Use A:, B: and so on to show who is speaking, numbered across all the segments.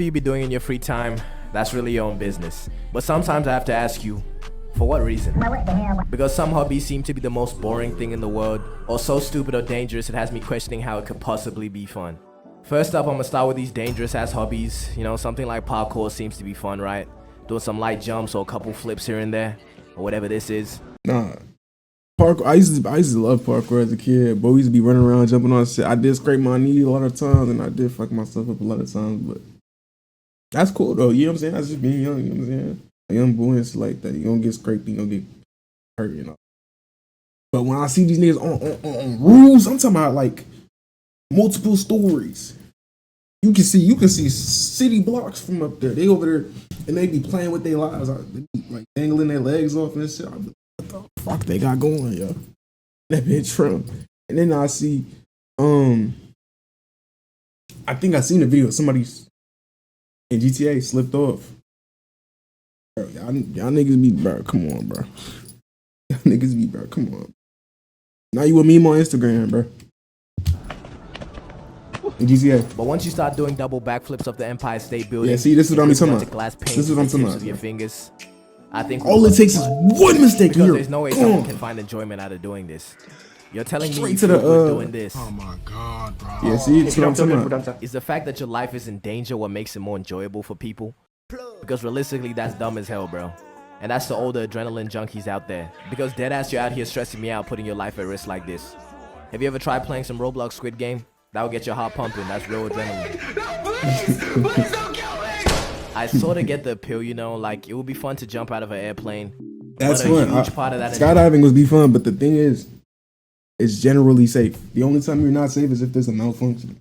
A: Whatever you be doing in your free time, that's really your own business. But sometimes I have to ask you, for what reason? Because some hobbies seem to be the most boring thing in the world, or so stupid or dangerous it has me questioning how it could possibly be fun. First up, I'm gonna start with these dangerous ass hobbies. You know, something like parkour seems to be fun, right? Doing some light jumps or a couple flips here and there, or whatever this is.
B: Nah. Parkour, I used to love parkour as a kid, but we used to be running around jumping on shit. I did scrape my knee a lot of times, and I did fuck myself up a lot of times, but that's cool though, you know what I'm saying? That's just being young, you know what I'm saying? A young boy and shit like that. You don't get scraped, you don't get hurt, you know. But when I see these niggas on roofs, I'm talking about like multiple stories. You can see city blocks from up there. They over there and they be playing with their lives. They be like dangling their legs off and shit. I be like, what the fuck they got going, yo? That bitch Trump. And then I see, I think I seen a video of somebody in GTA slipped off. Bro, y'all niggas be, bro, come on, bro. Y'all niggas be, bro, come on. Now you a meme on Instagram, bro. In GTA.
A: But once you start doing double backflips of the Empire State Building,
B: yeah, see, this is what I'm talking about.
A: This
B: is what I'm talking about.
A: Your fingers, I think
B: all it takes is one mistake
A: because
B: here.
A: There's no way someone can find enjoyment out of doing this. You're telling me
B: to the
A: doing this.
C: Oh my god, bro.
B: Yeah, see, that's what I'm talking about.
A: Is the fact that your life is in danger what makes it more enjoyable for people? Because realistically, that's dumb as hell, bro. And that's the older adrenaline junkies out there. Because deadass, you're out here stressing me out, putting your life at risk like this. Have you ever tried playing some Roblox Squid Game? That will get your heart pumping. That's real adrenaline. Please don't kill me! I sort of get the appeal, you know, like it would be fun to jump out of an airplane.
B: That's
A: fun.
B: Huge
A: part of that
B: skydiving would be fun, but the thing is, it's generally safe. The only time you're not safe is if there's a malfunction.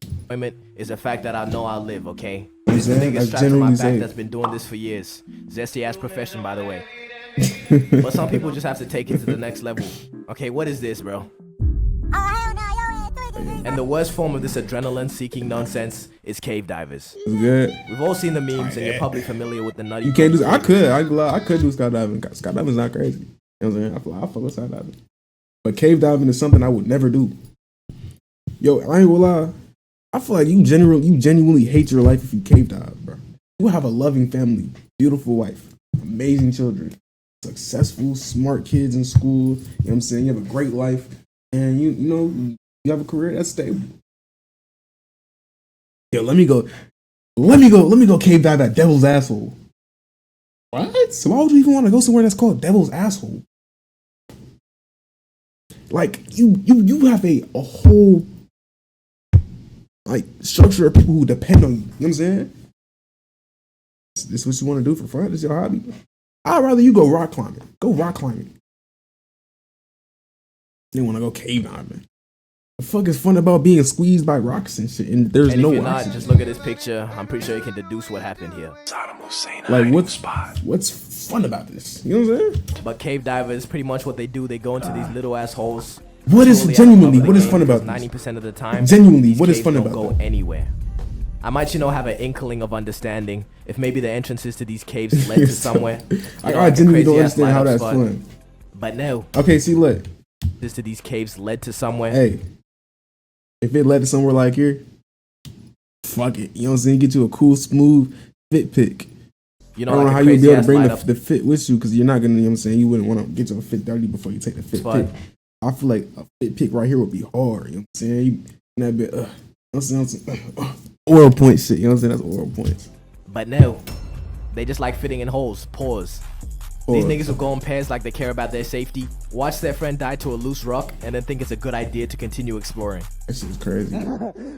A: Is the fact that I know I'll live, okay?
B: This is
A: nigga strapped to my back that's been doing this for years. Zesty ass profession, by the way. But some people just have to take it to the next level. Okay, what is this, bro? And the worst form of this adrenaline-seeking nonsense is cave divers.
B: Good.
A: We've all seen the memes, and you're probably familiar with the nutty.
B: You can't do. I could do skydiving. Skydiving's not crazy. You know what I'm saying? I fuck with skydiving. But cave diving is something I would never do. Yo, I ain't gonna lie. I feel like you genuinely hate your life if you cave dive, bro. You have a loving family, beautiful wife, amazing children, successful, smart kids in school. You know what I'm saying? You have a great life, and you know you have a career that's stable. Yo, let me go cave dive at Devil's Asshole. What? So why would you even want to go somewhere that's called Devil's Asshole? Like you have a whole like structure of people who depend on you. You know what I'm saying? This is what you want to do for fun? This is your hobby? I'd rather you go rock climbing. Go rock climbing. You want to go cave diving. The fuck is fun about being squeezed by rocks and shit? And there's no.
A: If you're not, just look at this picture. I'm pretty sure you can deduce what happened here.
B: Like what's fun about this? You know what I'm saying?
A: But cave divers, pretty much what they do, they go into these little ass holes.
B: What is genuinely? What is fun about this?
A: 90% of the time,
B: genuinely, what is fun about
A: don't go anywhere. I might, have an inkling of understanding if maybe the entrances to these caves led to somewhere.
B: I genuinely don't understand how that's fun.
A: But no.
B: Okay, see, look.
A: This to these caves led to somewhere.
B: Hey, if it led to somewhere like here, fuck it. You know what I'm saying? Get you a cool, smooth fit pick.
A: You know,
B: I don't know how you'd be able to bring the fit with you because you're not gonna. You know what I'm saying? You wouldn't want to get your fit dirty before you take the fit pick. I feel like a fit pick right here would be hard. You know what I'm saying? That bit, you know what I'm saying? Oil point shit. You know what I'm saying? That's oil points.
A: But no, they just like fitting in holes. Pause. These niggas will go in pairs like they care about their safety, watch their friend die to a loose rock, and then think it's a good idea to continue exploring.
B: That shit's crazy.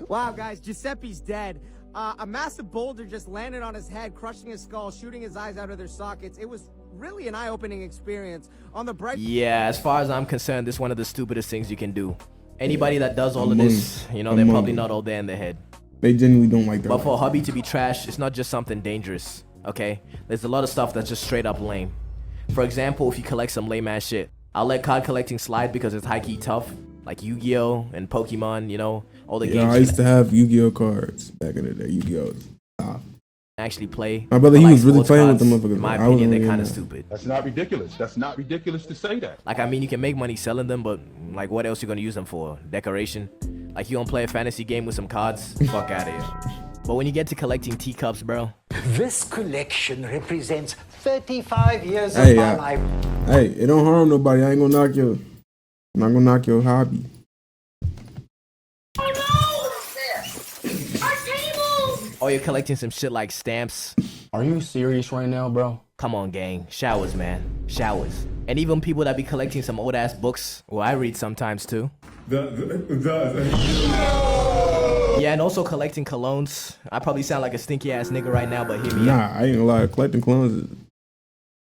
D: Wow, guys, Giuseppe's dead. A massive boulder just landed on his head, crushing his skull, shooting his eyes out of their sockets. It was really an eye-opening experience. On the bright...
A: Yeah, as far as I'm concerned, this is one of the stupidest things you can do. Anybody that does all of this, they're probably not all there in their head.
B: They genuinely don't like that.
A: But for a hobby to be trash, it's not just something dangerous, okay? There's a lot of stuff that's just straight up lame. For example, if you collect some lame ass shit, I'll let card collecting slide because it's high-key tough, like Yu-Gi-Oh! And Pokemon, all the games.
B: I used to have Yu-Gi-Oh! Cards back in the day. Yu-Gi-Oh!
A: Actually play.
B: My brother, he was really playing with the motherfuckers.
A: In my opinion, they're kind of stupid.
C: That's not ridiculous. That's not ridiculous to say that.
A: Like, I mean, you can make money selling them, but like, what else you gonna use them for? Decoration? Like, you gonna play a fantasy game with some cards? Fuck out of here. But when you get to collecting teacups, bro,
E: This collection represents 35 years
B: Hey,
E: of my life.
B: hey, it don't harm nobody. I ain't gonna knock your. I'm not gonna knock your hobby.
A: or you're collecting some shit like stamps.
F: Are you serious right now, bro?
A: Come on, gang. Showers, man. Showers. And even people that be collecting some old ass books. Well, I read sometimes too. Yeah, and also collecting colognes. I probably sound like a stinky ass nigga right now, but hear me out.
B: Nah, I ain't gonna lie. Collecting clones,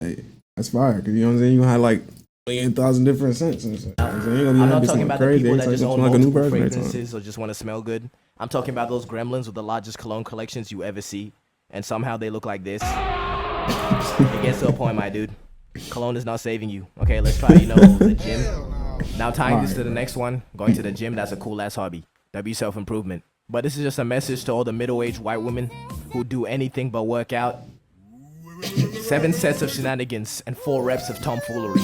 B: hey, that's fire. Cause you know what I'm saying. You gonna have like 1,000 different scents. And shit.
A: I'm not talking about the people that just own
B: like a new
A: multiple
B: person every time.
A: fragrances or just want to smell good. I'm talking about those gremlins with the largest cologne collections you ever see, and somehow they look like this. It gets to a point, my dude. Cologne is not saving you. Okay, let's try, the gym. Now tying this to the next one, going to the gym, that's a cool ass hobby. That'd be self-improvement. But this is just a message to all the middle-aged white women who do anything but work out. 7 sets of shenanigans and 4 reps of tomfoolery.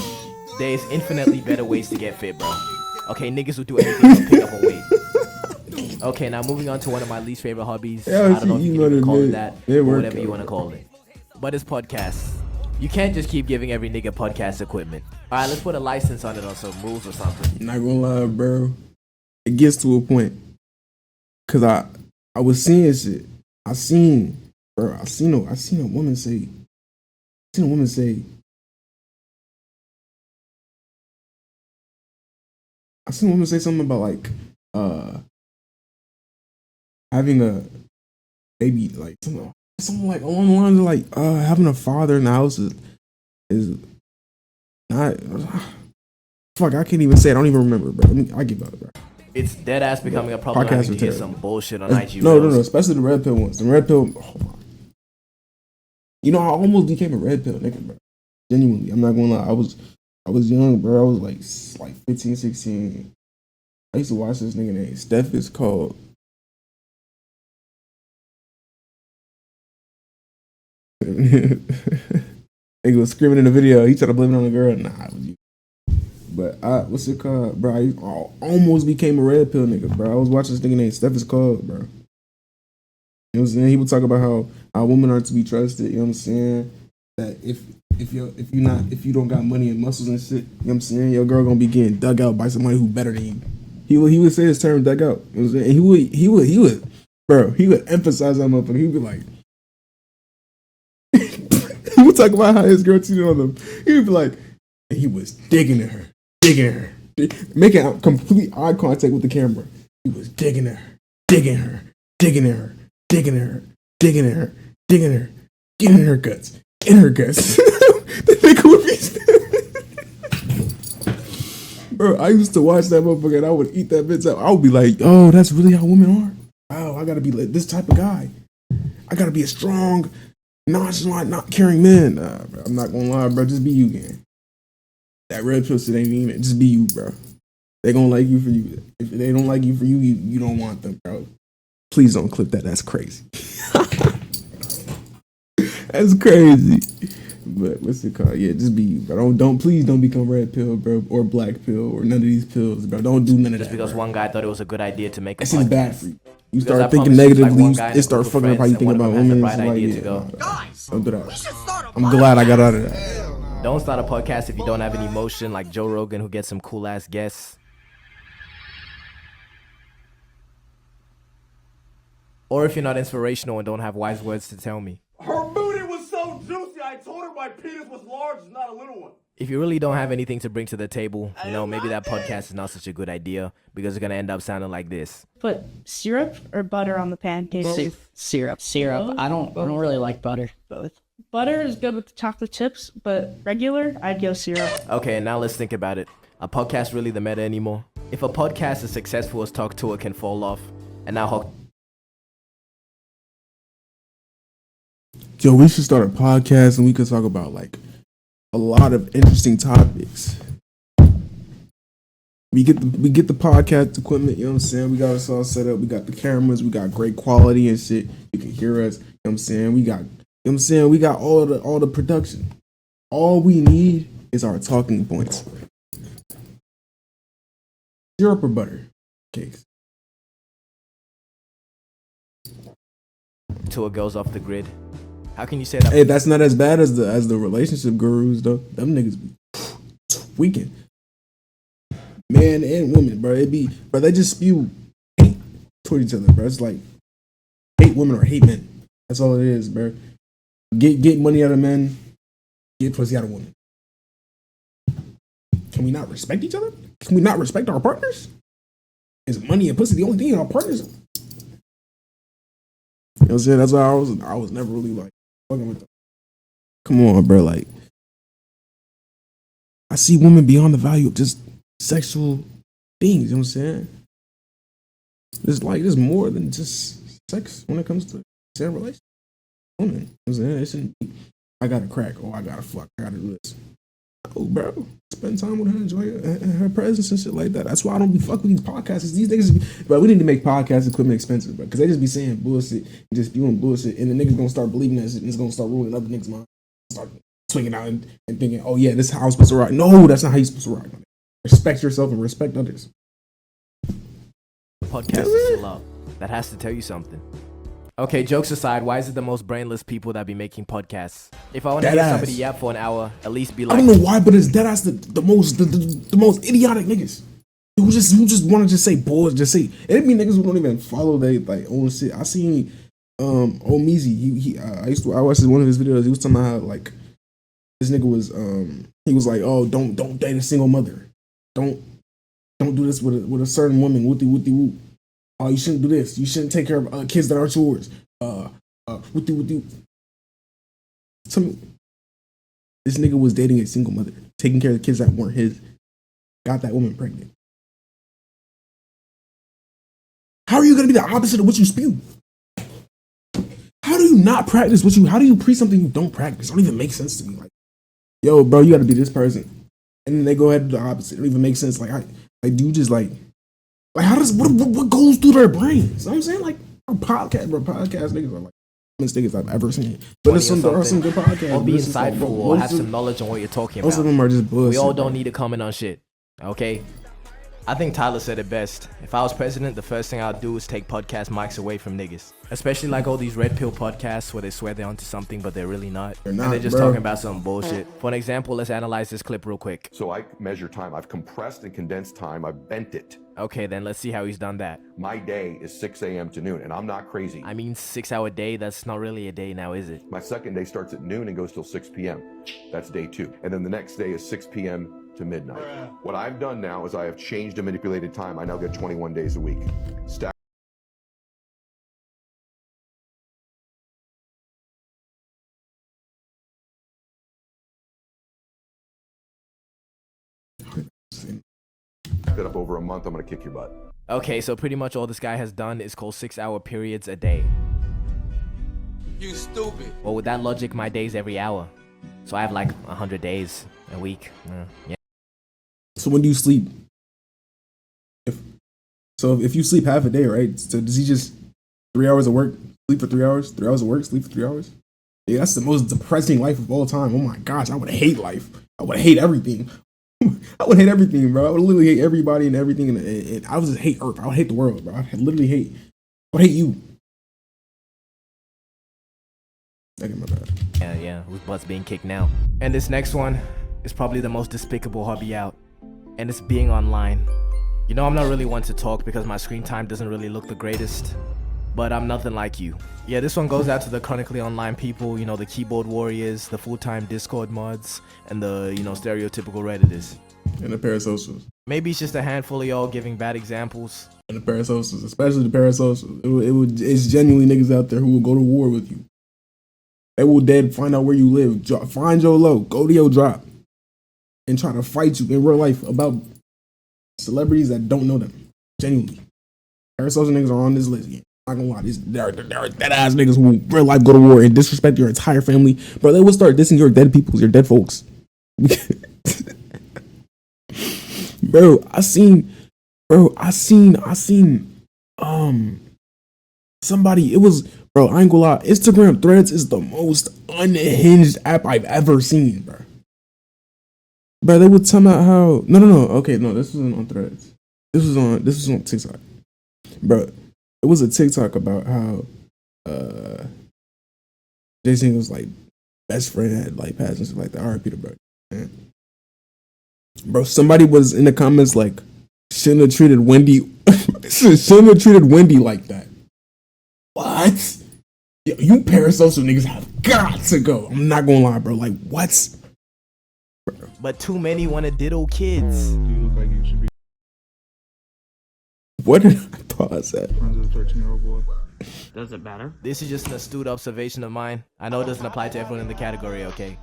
A: There is infinitely better ways to get fit, bro. Okay, niggas will do anything to pick up a weight. Okay, now moving on to one of my least favorite hobbies.
B: Yeah,
A: I don't know if you can even call it that,
B: it
A: or
B: work
A: whatever you
B: out.
A: want to call it. But it's podcasts. You can't just keep giving every nigga podcast equipment. Alright, let's put a license on it or some rules or something.
B: Not gonna lie, bro. It gets to a point. Cause I was seeing shit. I seen a woman say. I seen a woman say something about like having a baby, like something like along the lines of like having a father in the house is not fuck, I can't even say it. I don't even remember, bro. I give up, bro.
A: It's dead ass becoming a problem.
B: Podcasts
A: Having
B: are
A: to get
B: terrible.
A: some bullshit on IG
B: No,
A: Reels.
B: especially the red pill ones. The red pill, I almost became a red pill nigga, bro. Genuinely, I'm not gonna lie. I was young, bro. I was like 15, 16. I used to watch this nigga named Steph is called. Nigga was screaming in the video. He tried to blame it on the girl. Nah, it was you. But what's it called, bro? I almost became a red pill nigga, bro. I was watching this nigga named Steph is called, bro. You know what I'm saying? He would talk about how women are to be trusted. You know what I'm saying? That if you don't got money and muscles and shit, you know what I'm saying? Your girl gonna be getting dug out by somebody who better than you. He would say this term dug out. You know what I'm saying? And he would emphasize that motherfucker. He'd be like, he would talk about how his girl cheated on him. He would be like, and he was digging at her, making complete eye contact with the camera. He was digging at her, getting her guts. In her guts. The nigga would be bro, I used to watch that motherfucker and I would eat that bitch up. I would be like, oh, that's really how women are? Oh, I gotta be like this type of guy. I gotta be a strong, nonchalant, not caring man. Nah, bro, I'm not gonna lie, bro. Just be you, gang. That red pill shit ain't even. Just be you, bro. They gonna like you for you. If they don't like you for you, you don't want them, bro. Please don't clip that. That's crazy. That's crazy. But what's it called? Yeah, just be you, bro. Please don't become red pill, bro, or black pill, or none of these pills, bro. Don't do none of
A: Just
B: that.
A: because
B: bro.
A: one guy thought it was a good idea to make a
B: That shit's
A: podcast.
B: bad for you. You
A: Because I
B: start thinking
A: promise you, like,
B: negatively.
A: one guy and
B: It
A: a
B: start
A: group of
B: fucking up how
A: friends,
B: you think
A: and one
B: about
A: of them has
B: women.
A: the
B: It's
A: bright
B: like,
A: idea
B: yeah,
A: to go.
B: don't do that. I'm glad I got out of that.
A: Don't start a podcast if you don't have any emotion, like Joe Rogan, who gets some cool ass guests. Or if you're not inspirational and don't have wise words to tell me.
G: Her booty was so juicy, I told her my penis was large, not a little one.
A: If you really don't have anything to bring to the table, maybe that podcast is not such a good idea because it's gonna end up sounding like this.
H: Put syrup or butter on the pancakes.
I: Syrup. I don't really like butter.
H: Both. Butter is good with the chocolate chips, but regular, I'd go syrup.
A: Okay, now let's think about it. Are podcasts really the meta anymore? If a podcast is successful as Talk To It can fall off, and now
B: Yo, we should start a podcast and we could talk about like a lot of interesting topics. We get the podcast equipment, you know what I'm saying? We got us all set up. We got the cameras, we got great quality and shit. You can hear us, you know what I'm saying? We got all the production. All we need is our talking points. Syrup or butter cakes?
A: till it goes off the grid. How can you say that?
B: Hey, that's not as bad as the relationship gurus though. Them niggas be tweaking. Man and women, bro. They just spew hate toward each other, bro. It's like hate women or hate men. That's all it is, bro. Get money out of men, get pussy out of women. Can we not respect each other? Can we not respect our partners? Is money and pussy the only thing in our partners? You know what I'm saying? That's why I was never really like fucking with them. Come on, bro. Like, I see women beyond the value of just sexual things. You know what I'm saying? There's more than just sex when it comes to same relationship. Women, you know what I'm saying? It shouldn't be, I gotta crack, I gotta fuck, I gotta do this. Oh, bro, spend time with her, enjoy her presence and shit like that. That's why I don't be fucking with these podcasts. These niggas, bro, we need to make podcast equipment expensive, bro, because they just be saying bullshit and just spewing bullshit, and the niggas gonna start believing that shit, and it's gonna start ruining other niggas' minds. Start swinging out and thinking, oh yeah, this is how I'm supposed to rock. No, that's not how you're supposed to rock. Respect yourself and respect others.
A: Podcast is still up. That has to tell you something. Okay, jokes aside, why is it the most brainless people that be making podcasts? If I want to hear somebody yap for an hour, at least be like,
B: I don't know why, but it's dead ass the most idiotic niggas who just want to just say bullshit, just say it. Be niggas who don't even follow they like own shit. I seen Omeezy. I watched one of his videos. He was talking about how like this nigga was he was like, oh, don't date a single mother. Don't do this with a certain woman. Whoopty whoop. Oh, you shouldn't do this. You shouldn't take care of kids that aren't yours. Whoopty. Tell me, this nigga was dating a single mother, taking care of the kids that weren't his. Got that woman pregnant. How are you gonna be the opposite of what you spew? How do you not practice what you? How do you preach something you don't practice? It don't even make sense to me. Like, yo, bro, you got to be this person, and then they go ahead and do the opposite. It don't even make sense. Like, do you just like how does what goes through their brains? You know what I'm saying, like, podcast niggas are like mistakes I've ever seen. But there are some good podcasts.
A: Or be insightful or have some knowledge on what you're talking about.
B: Most of them are just bullshit.
A: We all don't need to comment on shit. Okay? I think Tyler said it best. If I was president, the first thing I'd do is take podcast mics away from niggas. Especially like all these red pill podcasts where they swear they're onto something, but they're really not. And they're just talking about some bullshit. For an example, let's analyze this clip real quick.
C: So I measure time. I've compressed and condensed time. I've bent it.
A: Okay, then let's see how he's done that.
C: My day is 6 a.m. to noon, and I'm not crazy.
A: I mean, 6 hour day, that's not really a day now, is it?
C: My second day starts at noon and goes till 6 p.m. That's day 2. And then the next day is 6 p.m. to midnight. What I've done now is I have changed and manipulated time. I now get 21 days a week. It up over a month, I'm gonna kick your butt.
A: Okay, so pretty much all this guy has done is call 6 hour periods a day.
G: You stupid.
A: Well, with that logic, my day's every hour. So I have like 100 days a week. Yeah.
B: So when do you sleep? If you sleep half a day, right? So does he just 3 hours of work, sleep for 3 hours? 3 hours of work, sleep for 3 hours? Yeah, that's the most depressing life of all time. Oh my gosh, I would hate life. I would hate everything. I would hate everything, bro. I would literally hate everybody and everything, and I would just hate Earth. I would hate the world, bro. I would hate you. Okay, my bad.
A: Yeah, whose butt's being kicked now? And this next one is probably the most despicable hobby out, and it's being online. You know, I'm not really one to talk because my screen time doesn't really look the greatest, but I'm nothing like you. Yeah, this one goes out to the chronically online people, you know, the keyboard warriors, the full-time Discord mods, and the, you know, stereotypical Redditors.
B: And the parasocials.
A: Maybe it's just a handful of y'all giving bad examples.
B: And the parasocials, especially the parasocials. It's genuinely niggas out there who will go to war with you. They will find out where you live, find your low, go to your drop, and try to fight you in real life about celebrities that don't know them. Genuinely. Parasocial niggas are on this list again. I'm not gonna lie, there are dead ass niggas who in real life go to war and disrespect your entire family. Bro, they will start dissing your dead people, your dead folks. Bro, I seen somebody, it was, bro, I ain't gonna lie, Instagram Threads is the most unhinged app I've ever seen, bro. Bro, they would tell me how, this wasn't on Threads. This was on TikTok. Bro, it was a TikTok about how Jason was like best friend had like passed and shit like that. All right, Peter, bro. Man. Bro, somebody was in the comments like shouldn't have treated Wendy shouldn't have treated Wendy like that. What? Yo, you parasocial niggas have got to go. I'm not gonna lie, bro. Like what?
A: But too many want to diddle kids.
B: What did I pause that?
I: Does it matter?
A: This is just an astute observation of mine. I know it doesn't apply to everyone in the category, okay?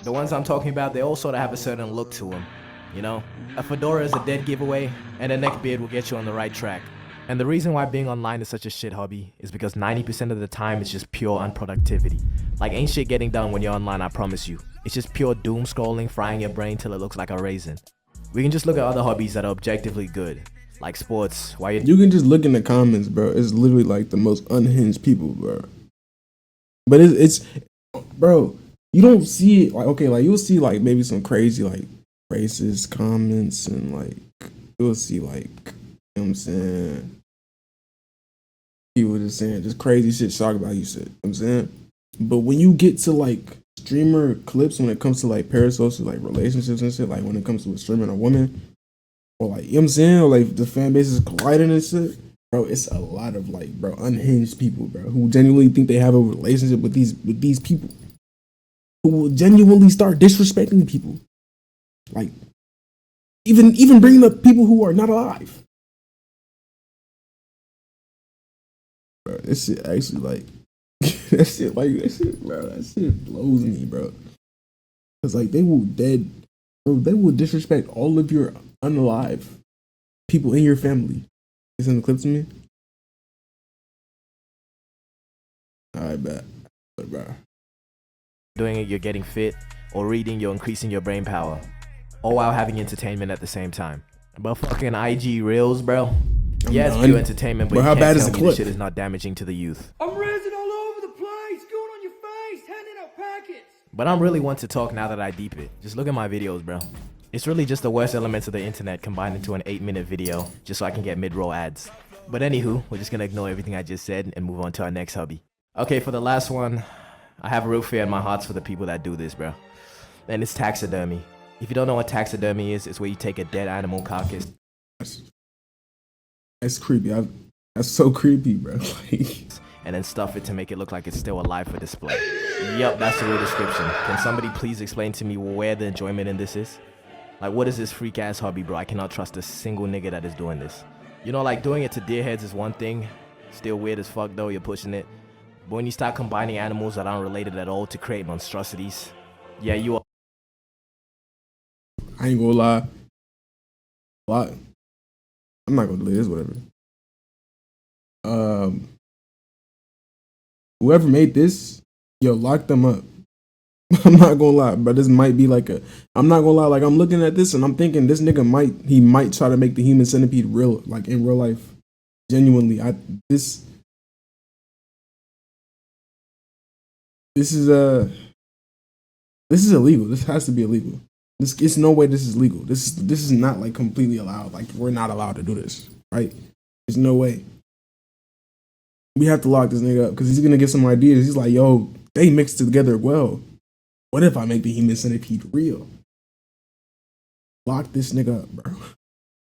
A: The ones I'm talking about, they all sort of have a certain look to them. You know? A fedora is a dead giveaway, and a neck beard will get you on the right track. And the reason why being online is such a shit hobby is because 90% of the time it's just pure unproductivity. Like ain't shit getting done when you're online, I promise you. It's just pure doom scrolling, frying your brain till it looks like a raisin. We can just look at other hobbies that are objectively good. Like sports, why
B: you can just look in the comments, bro. It's literally like the most unhinged people, bro. But it's bro, you don't see it like okay, like you'll see like maybe some crazy like racist comments and like you'll see like you know what I'm saying people just saying just crazy shit talk about you shit. You know what I'm saying? But when you get to like streamer clips when it comes to like parasocial like relationships and shit, like when it comes to a streamer and a woman, or like, you know what I'm saying? Or like the fan base is colliding and shit. Bro, it's a lot of like, bro, unhinged people, bro, who genuinely think they have a relationship with these people. Who will genuinely start disrespecting people. Like, even bringing up people who are not alive. Bro, this shit actually like, that shit blows me, bro. Cause like they will disrespect all of your unalive people in your family. You send the clip to me? Alright, bet. Bro.
A: doing it, you're getting fit, or reading, you're increasing your brain power. All while having entertainment at the same time. But fucking IG Reels, bro. Yeah, it's pure entertainment, but
B: bro,
A: you
B: how
A: can't
B: bad
A: tell
B: is the
A: me
B: clip?
A: this shit is not damaging to the youth.
G: I'm raising all over the place, going on your face, handing out packets.
A: But I'm really one to talk now that I deep it. Just look at my videos, bro. It's really just the worst elements of the internet combined into an 8-minute video, just so I can get mid-roll ads. But anywho, we're just gonna ignore everything I just said and move on to our next hobby. Okay, for the last one, I have a real fear in my heart for the people that do this, bro. And it's taxidermy. If you don't know what taxidermy is, it's where you take a dead animal carcass.
B: That's creepy. That's so creepy, bro.
A: And then stuff it to make it look like it's still alive for display. Yep, that's the real description. Can somebody please explain to me where the enjoyment in this is? Like, what is this freak ass hobby, bro? I cannot trust a single nigga that is doing this. You know, like doing it to deer heads is one thing. Still weird as fuck though, you're pushing it. But when you start combining animals that aren't related at all to create monstrosities, yeah, you are.
B: I ain't gonna lie. I'm not gonna delete this, whatever. Whoever made this, yo, lock them up. I'm not gonna lie, but this might be like I'm not gonna lie, like I'm looking at this and I'm thinking this nigga might try to make the human centipede real, like in real life. Genuinely, this is illegal. This has to be illegal. It's no way this is legal. This is not like completely allowed. Like we're not allowed to do this, right? There's no way. We have to lock this nigga up because he's gonna get some ideas. He's like, yo, they mixed together well. What if I make the human centipede real? Lock this nigga up, bro.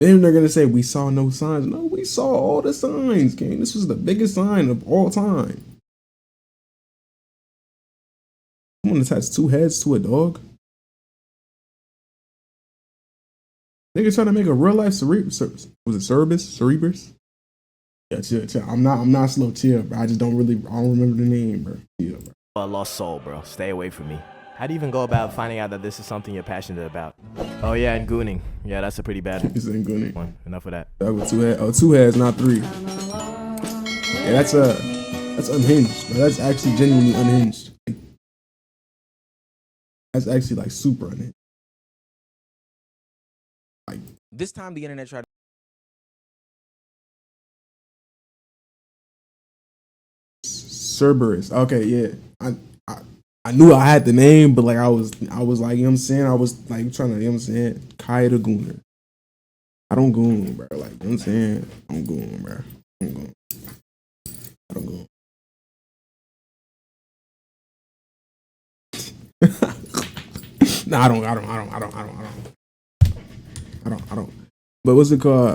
B: Then they're gonna say we saw no signs. No, we saw all the signs, gang. This was the biggest sign of all time. Someone attach 2 heads to a dog. Nigga trying to make a real life Cerebrus. Was it Cerebrus? Yeah, chill. I'm not slow, chill, bro. I don't remember the name, bro. Chill, bro.
A: A lost soul, bro. Stay away from me. How do you even go about finding out that this is something you're passionate about? Oh yeah, and gooning. Yeah, that's a pretty bad one. Enough of that.
B: That was 2 heads. Oh, 2 heads, not 3. Yeah, that's unhinged. Bro. That's actually genuinely unhinged. Like, that's actually like super unhinged. Like
J: this time the internet tried
B: Cerberus. Okay, yeah. I knew I had the name, but like I was like, you know what I'm saying? I was like trying to, you know what I'm saying? Kai the Gooner. I don't goon, bro. Like, you know what I'm saying? I don't goon, bro. I don't goon. Nah, I don't. But what's it called?